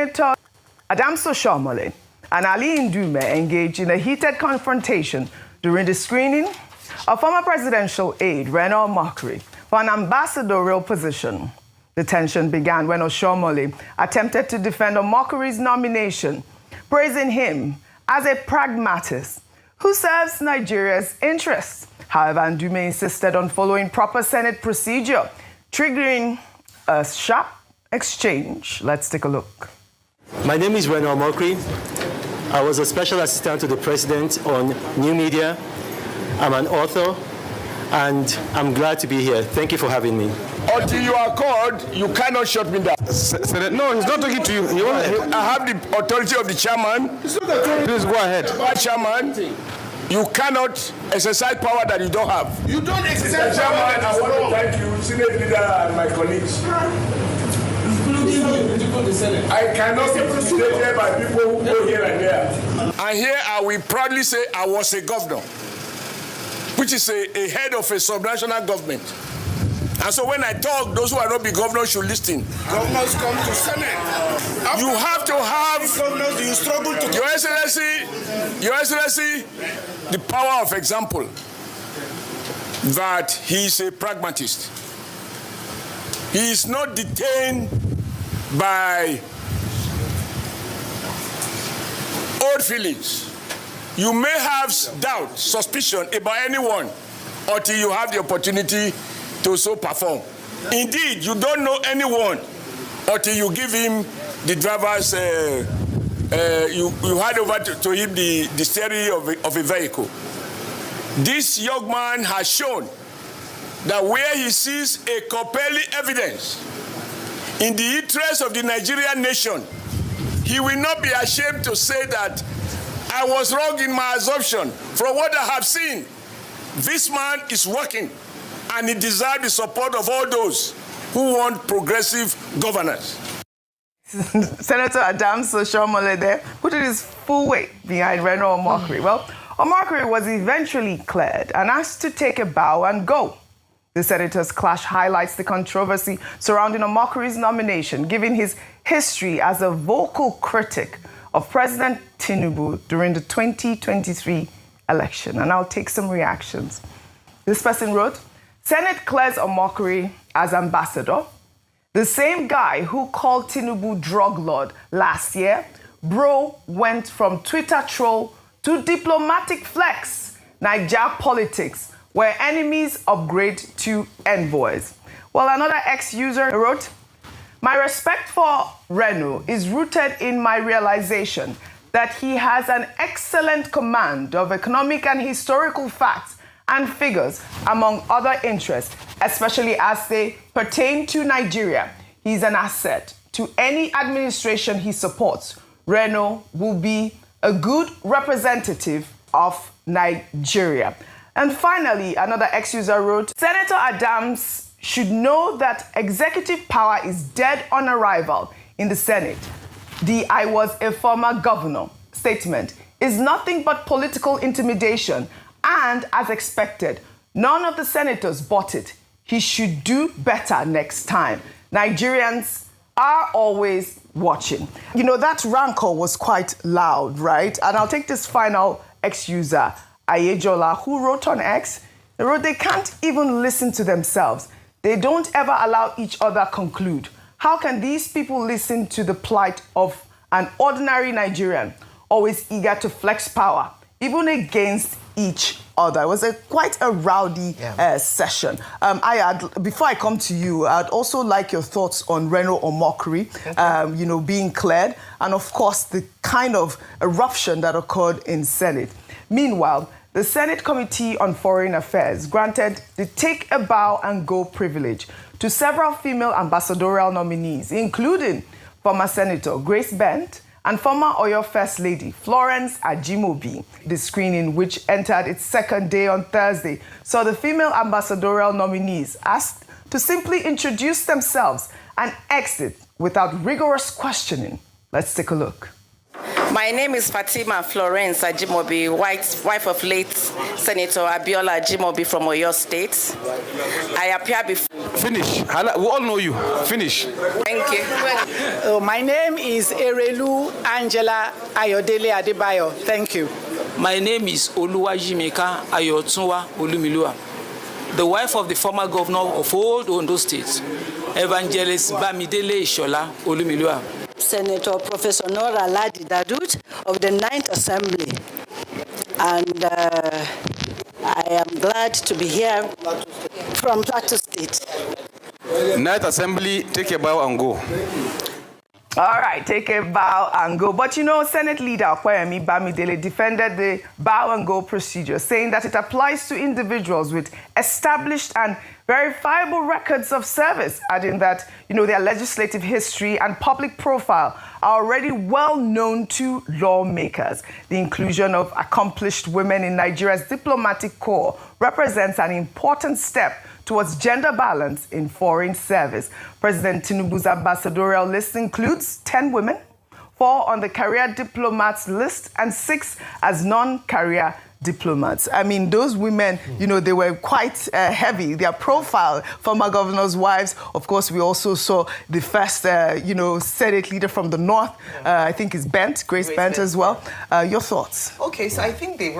Senator Adams Oseni and Ali Ndume engaged in a heated confrontation during the screening of former presidential aide Reno Omokri for an ambassadorial position. The tension began when Oseni attempted to defend Omokri's nomination, praising him as a pragmatist who serves Nigeria's interests. However, Ndume insisted on following proper Senate procedure, triggering a sharp exchange. Let's take a look. My name is Reno Omokri. I was a special assistant to the president on new media. I'm an author, and I'm glad to be here. Thank you for having me. Until you are called, you cannot shut me down. No, he's not talking to you. I have the authority of the chairman. Please go ahead. Chairman, you cannot exercise power that you don't have. You don't exercise power. Chairman, I want to thank you, Senate leader, and my colleagues. I cannot be intimidated by people who go here and there. And here I will proudly say I was a governor, which is a head of a subnational government. And so when I talk, those who are not the governors should listen. Governors come to Senate. You have to have, Governors, you struggle to... Your Excellency, the power of example that he is a pragmatist. He is not detained by old feelings. You may have doubt, suspicion about anyone until you have the opportunity to so perform. Indeed, you don't know anyone until you give him the driver's, you hand over to him the steering of a vehicle. This young man has shown that where he sees a compelling evidence in the interest of the Nigerian nation, he will not be ashamed to say that I was wrong in my assumption. From what I have seen, this man is working, and he deserves the support of all those who want progressive governance. Senator Adams Oseni there put his full weight behind Reno Omokri. Well, Omokri was eventually cleared and asked to take a bow and go. The senators' clash highlights the controversy surrounding Omokri's nomination, given his history as a vocal critic of President Tinubu during the 2023 election. And I'll take some reactions. This person wrote, Senate clears Omokri as ambassador. The same guy who called Tinubu drug lord last year, Bl0w went from Twitter troll to diplomatic flex. Naija politics, where enemies upgrade to envoys. Well, another ex-user wrote, my respect for Reno is rooted in my realization that he has an excellent command of economic and historical facts and figures, among other interests, especially as they pertain to Nigeria. He's an asset to any administration he supports. Reno will be a good representative of Nigeria. And finally, another ex-user wrote, Senator Adams should know that executive power is dead on arrival in the Senate. The I was a former governor statement is nothing but political intimidation. And as expected, none of the senators bought it. He should do better next time. Nigerians are always watching. You know, that rancor was quite loud, right? And I'll take this final ex-user, H0t, who wrote on X, they wrote, they can't even listen to themselves. They don't ever allow each other conclude. How can these people listen to the plight of an ordinary Nigerian, always eager to flex power, even against each other? It was quite a rowdy session. Before I come to you, I'd also like your thoughts on Reno Omokri, you know, being cleared, and of course the kind of eruption that occurred in Senate. Meanwhile, the Senate Committee on Foreign Affairs granted the take a bow and go privilege to several female ambassadorial nominees, including former Senator Grace Bent and former Oyo First Lady Florence Ajimobi. The screening, which entered its second day on Thursday, saw the female ambassadorial nominees asked to simply introduce themselves and exit without rigorous questioning. Let's take a look. My name is Fatima Florence Ajimobi, wife of late Senator Abiola Ajimobi from Oyo State. I appear before... Finish. We all know you. Finish. Thank you. My name is Erelu Angela Ayodele Adebayo. Thank you. My name is Oluwajimika Ayotunwa Olumilua, the wife of the former governor of old Ondo State, Evangelist Bamidele Ishola Olumilua. Senator Professor Nora Ladi Dadut of the 9th Assembly. And I am glad to be here from Plateau State. 9th Assembly, take a bow and go. All right, take a bow and go. But you know, Senate Leader Okoyemi Bamidele defended the bow and go procedure, saying that it applies to individuals with established and verifiable records of service, adding that, you know, their legislative history and public profile are already well known to lawmakers. The inclusion of accomplished women in Nigeria's diplomatic corps represents an important step towards gender balance in foreign service. President Tinubu's ambassadorial list includes 10 women, 4 on the career diplomats list, and 6 as non-career diplomats. I mean, those women, you know, they were quite heavy. Their profile, former governors' wives. Of course, we also saw the first, you know, Senate leader from the North. I think it's Grace Bent as well. Your thoughts? Okay, so I think they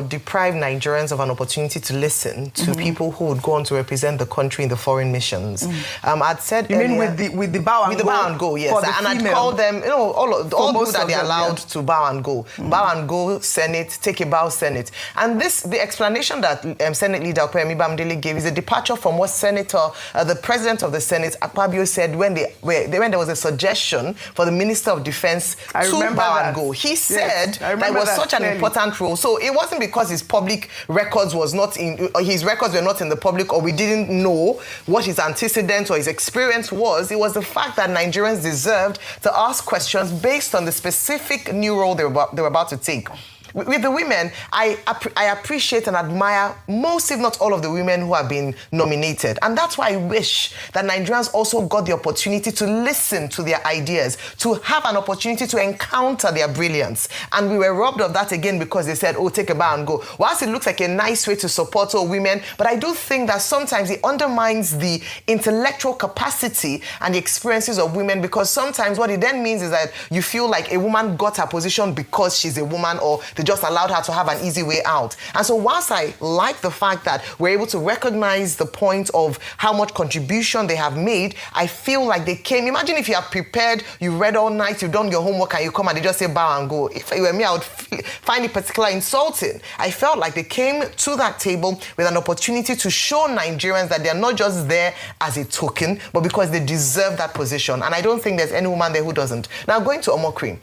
deprived Nigerians of an opportunity to listen to people who would go on to represent the country in the foreign missions. I'd said you earlier, mean with the bow and go? With the bow and go, yes. And I'd call them, you know, all people that they're allowed to bow and go. Bow and go, Senate, take a bow, Senate. And the explanation that Senate Leader Okoyemi Bamidele gave is a departure from what the President of the Senate, Akpabio, said when there was a suggestion for the Minister of Defense to bow and go. He said that it was such an important role. So it wasn't because his public records his records were not in the public, or we didn't know what his antecedents or his experience was. It was the fact that Nigerians deserved to ask questions based on the specific new role they were about to take. With the women, I appreciate and admire most, if not all, of the women who have been nominated. And that's why I wish that Nigerians also got the opportunity to listen to their ideas, to have an opportunity to encounter their brilliance. And we were robbed of that again because they said, oh, take a bow and go. Whilst it looks like a nice way to support all women, but I do think that sometimes it undermines the intellectual capacity and the experiences of women, because sometimes what it then means is that you feel like a woman got her position because she's a woman, or they just allowed her to have an easy way out. And so whilst I like the fact that we're able to recognize the point of how much contribution they have made, I feel like they came. Imagine if you have prepared, you read all night, you've done your homework, and you come and they just say bow and go. If it were me, I would find it particularly insulting. I felt like they came to that table with an opportunity to show Nigerians that they're not just there as a token, but because they deserve that position. And I don't think there's any woman there who doesn't. Now, going to Omokri.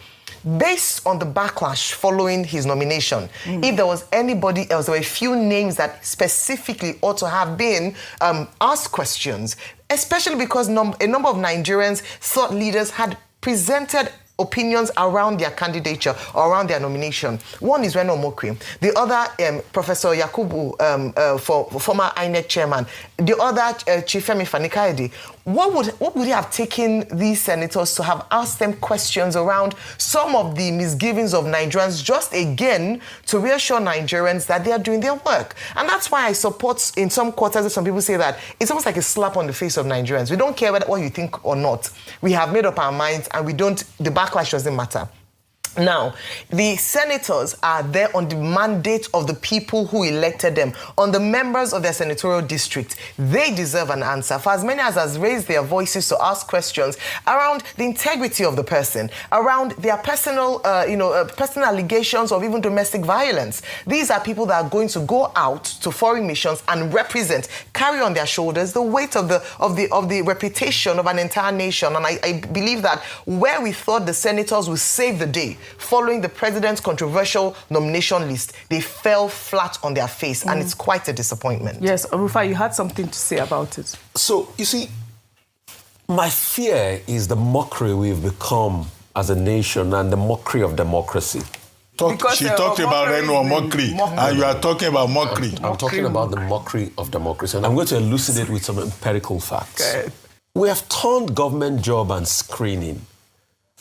Based on the backlash following his nomination, if there was anybody else, there were a few names that specifically ought to have been asked questions, especially because a number of Nigerians, thought leaders, had presented opinions around their candidature or around their nomination. One is Reno Omokri. The other, Professor Yakubu, former INEC chairman. The other, Chief Femi Fani-Kayode. What would it have taken these senators to have asked them questions around some of the misgivings of Nigerians, just again to reassure Nigerians that they are doing their work? And that's why I support, in some quarters, some people say that it's almost like a slap on the face of Nigerians. We don't care what you think or not. We have made up our minds, and the backlash doesn't matter. Now, the senators are there on the mandate of the people who elected them, on the members of their senatorial district. They deserve an answer. For as many as has raised their voices to ask questions around the integrity of the person, around their personal, personal allegations of even domestic violence. These are people that are going to go out to foreign missions and represent, carry on their shoulders the weight of the reputation of an entire nation. And I believe that where we thought the senators would save the day, following the president's controversial nomination list, they fell flat on their face, and it's quite a disappointment. Yes, Rufai, you had something to say about it. So, you see, my fear is the mockery we've become as a nation and the mockery of democracy. She talked about Reno Omokri, and you are talking about mockery. I'm talking about the mockery of democracy, and I'm going to elucidate with some empirical facts. Okay. We have turned government job and screening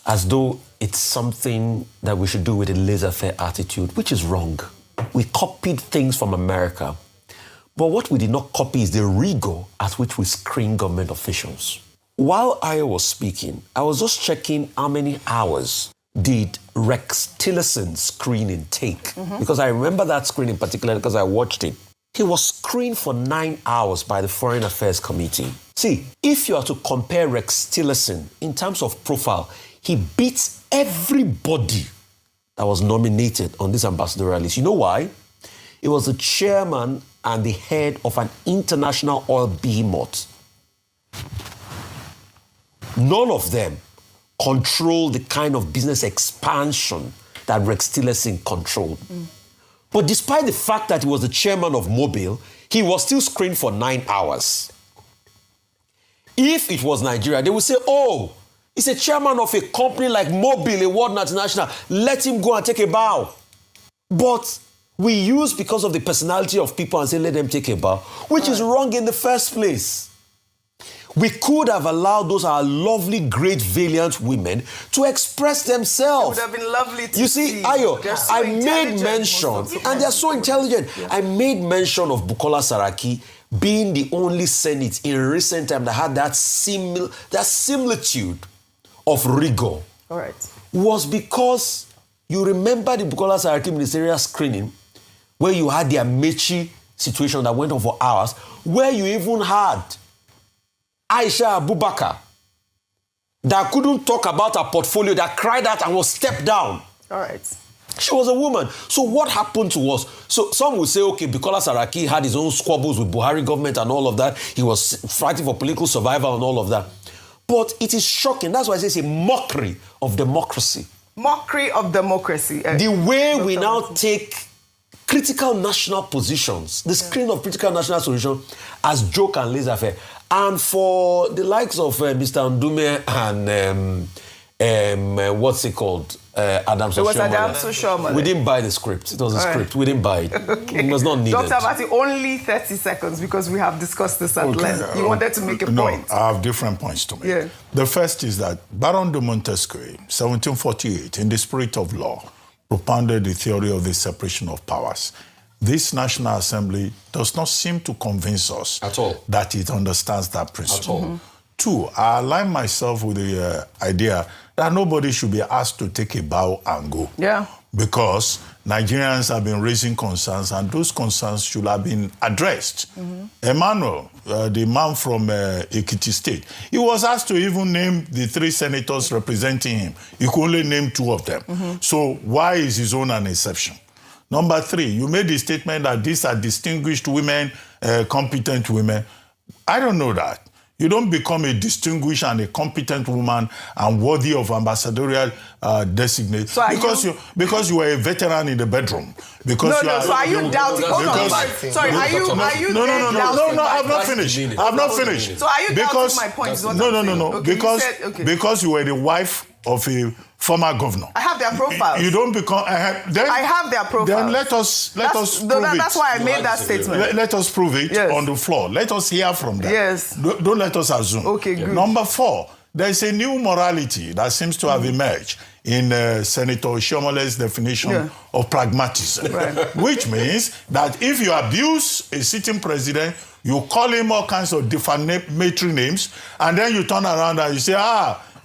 as though it's something that we should do with a laissez-faire attitude, which is wrong. We copied things from America. But what we did not copy is the rigor at which we screen government officials. while Ayo was speaking, I was just checking how many hours did Rex Tillerson's screening take? Because I remember that screening particularly because I watched it. He was screened for 9 hours by the Foreign Affairs Committee. See, if you are to compare Rex Tillerson in terms of profile, he beats everybody that was nominated on this ambassadorial list. You know why? He was the chairman and the head of an international oil behemoth. None of them control the kind of business expansion that Rex Tillerson controlled. But despite the fact that he was the chairman of Mobil, he was still screened for 9 hours. If it was Nigeria, they would say, oh, he's a chairman of a company like Mobil, a world multinational. Let him go and take a bow. But we use because of the personality of people and say, let them take a bow, which is wrong in the first place. We could have allowed those our lovely, great, valiant women to express themselves. It would have been lovely to You see, Ayo, so I made mention, and they're so intelligent. Yeah. I made mention of Bukola Saraki being the only Senate in recent time that had that similitude of rigor. All right. Was because you remember the Bukola Saraki ministerial screening where you had the Amechi situation that went on for hours, where you even had Aisha Abubakar that couldn't talk about her portfolio, that cried out and was stepped down. All right. She was a woman. So what happened to us? So some will say, okay, Bukola Saraki had his own squabbles with Buhari government and all of that. He was fighting for political survival and all of that. But it is shocking. That's why I say it's a mockery of democracy. Mockery of democracy. The way we now take critical national positions, the screen of critical national solution as joke and laissez-faire. And for the likes of Mr. Ndume and what's it called? Adam Soshomole. We didn't buy the script. It was a script. We didn't buy it. Okay. It was not needed. Dr. Abati, only 30 seconds because we have discussed this at length. You wanted to make a point. No, I have different points to make. Yeah. The first is that Baron de Montesquieu, 1748, in the spirit of law, propounded the theory of the separation of powers. This National Assembly does not seem to convince us at all that it understands that principle. At all. Two, I align myself with the idea that nobody should be asked to take a bow and go. Yeah. Because Nigerians have been raising concerns, and those concerns should have been addressed. Emmanuel, the man from Ekiti State, he was asked to even name the 3 senators representing him. He could only name 2 of them. So why is his own an exception? Number 3, you made the statement that these are distinguished women, competent women. I don't know that. You don't become a distinguished and a competent woman and worthy of ambassadorial designate so because you were a veteran in the bedroom. Because so are you doubting? Sorry, are you No, I've not finished. I've not finished. So are you doubting my point? No. Okay, because you were the wife of a former governor. I have their profiles. You don't become. I have their profiles. Then let us prove it. That's why I made that statement. Let us prove it on the floor. Let us hear from them. Yes. Don't let us assume. Okay, good. Number 4, there is a new morality that seems to have emerged in Senator Oshomole's definition of pragmatism, which means that if you abuse a sitting president, you call him all kinds of defamatory names, and then you turn around and you say,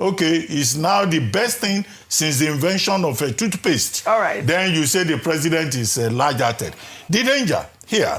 okay, it's now the best thing since the invention of a toothpaste. All right. Then you say the president is large-hearted. The danger here,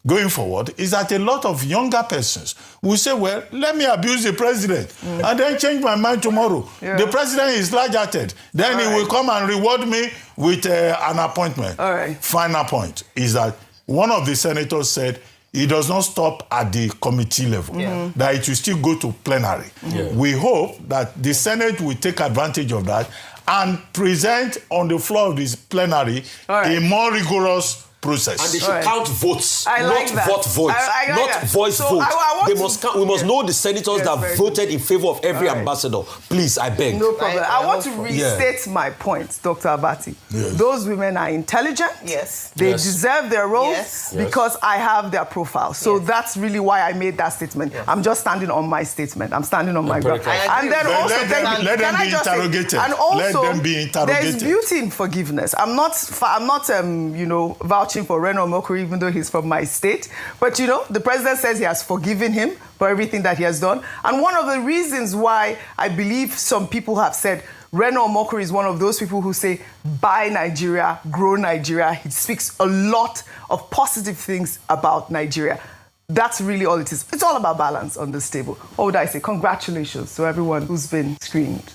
going forward, is that a lot of younger persons will say, well, let me abuse the president and then change my mind tomorrow. Yeah. The president is large-hearted. Then he will come and reward me with an appointment. All right. Final point is that one of the senators said, it does not stop at the committee level, that it will still go to plenary. We hope that the Senate will take advantage of that and present on the floor of this plenary a more rigorous process. And they should count votes, not vote, not voice vote. We must know the senators that voted in favor of every ambassador. Please, I beg. No problem. I want to restate my point, Dr. Abati. Yes. Those women are intelligent. Yes. They deserve their roles because I have their profile. So that's really why I made that statement. Yes. I'm just standing on my statement. I'm standing on my ground. And then also, let them be interrogated. And also, let them be interrogated. There's beauty in forgiveness. I'm not vouching vouching for Reno Omokri, even though he's from my state. But, you know, the president says he has forgiven him for everything that he has done. And one of the reasons why I believe some people have said Reno Omokri is one of those people who say, buy Nigeria, grow Nigeria. He speaks a lot of positive things about Nigeria. That's really all it is. It's all about balance on this table. What would I say? Congratulations to everyone who's been screened.